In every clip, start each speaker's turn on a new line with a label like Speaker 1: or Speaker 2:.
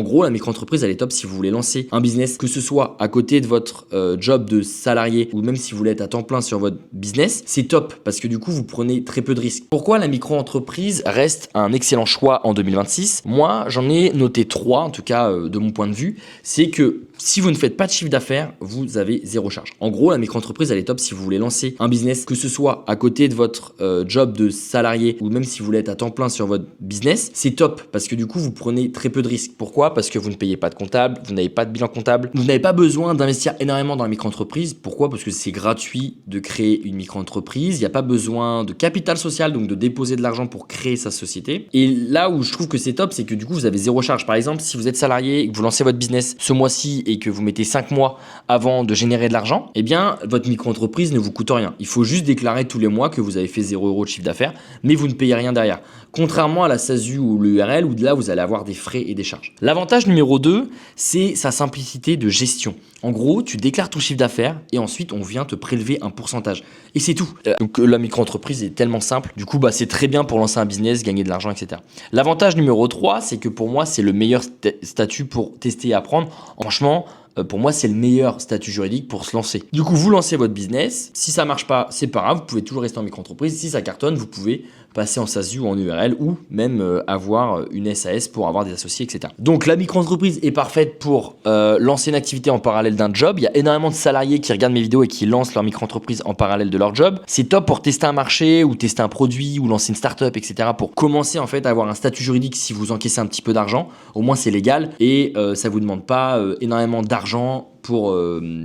Speaker 1: gros, la micro-entreprise, elle est top si vous voulez lancer un business, que ce soit à côté de votre job de salarié ou même si vous voulez être à temps plein sur votre business. C'est top parce que du coup, vous prenez très peu de risques. Pourquoi la micro-entreprise reste un excellent choix en 2026? Moi, j'en ai noté 3, en tout cas de mon point de vue. C'est que si vous ne faites pas de chiffre d'affaires, vous avez zéro charge. En gros, la micro-entreprise, elle est top si vous voulez lancer un business, que ce soit à côté de votre job de salarié ou même si vous voulez être à temps plein sur votre business. C'est top parce que du coup, vous prenez très peu de risques. Pourquoi? Parce que vous ne payez pas de comptable, vous n'avez pas de bilan comptable, vous n'avez pas besoin d'investir énormément dans la micro-entreprise. Pourquoi? Parce que c'est gratuit de créer une micro-entreprise. Il n'y a pas besoin de capital social, donc de déposer de l'argent pour créer sa société. Et là où je trouve que c'est top, c'est que du coup, vous avez zéro charge. Par exemple, si vous êtes salarié et que vous lancez votre business ce mois-ci et que vous mettez 5 mois avant de générer de l'argent, eh bien, votre micro-entreprise ne vous coûte rien. Il faut juste déclarer tous les mois que vous avez fait 0 € de chiffre d'affaires, mais vous ne payez rien derrière. Contrairement à la SASU ou l'URL, où de là, vous allez avoir des frais et des charges. L'avantage numéro 2, c'est sa simplicité de gestion. En gros, tu déclares ton chiffre d'affaires et ensuite, on vient te prélever un pourcentage. Et c'est tout. Donc, la micro-entreprise est tellement simple. Du coup, c'est très bien pour lancer un business, gagner de l'argent, etc. L'avantage numéro 3, c'est que pour moi, c'est le meilleur statut pour tester et apprendre. Franchement, pour moi, c'est le meilleur statut juridique pour se lancer. Du coup, vous lancez votre business. Si ça marche pas, c'est pas grave. Vous pouvez toujours rester en micro-entreprise. Si ça cartonne, vous pouvez passer en SASU ou en URL ou même avoir une SAS pour avoir des associés, etc. Donc, la micro-entreprise est parfaite pour lancer une activité en parallèle d'un job. Il y a énormément de salariés qui regardent mes vidéos et qui lancent leur micro-entreprise en parallèle de leur job. C'est top pour tester un marché ou tester un produit ou lancer une start-up, etc. pour commencer en fait à avoir un statut juridique si vous encaissez un petit peu d'argent. Au moins, c'est légal et ça vous demande pas énormément d'argent pour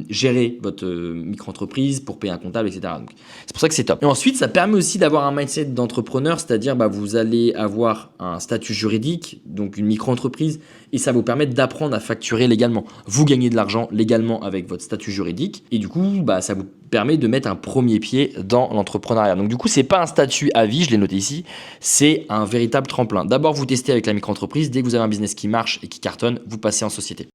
Speaker 1: gérer votre micro-entreprise, pour payer un comptable, etc. Donc, c'est pour ça que c'est top. Et ensuite, ça permet aussi d'avoir un mindset d'entrepreneur, c'est-à-dire vous allez avoir un statut juridique, donc une micro-entreprise, et ça vous permet d'apprendre à facturer légalement. Vous gagnez de l'argent légalement avec votre statut juridique, et du coup, ça vous permet de mettre un premier pied dans l'entrepreneuriat. Donc du coup, c'est pas un statut à vie, je l'ai noté ici, c'est un véritable tremplin. D'abord, vous testez avec la micro-entreprise, dès que vous avez un business qui marche et qui cartonne, vous passez en société.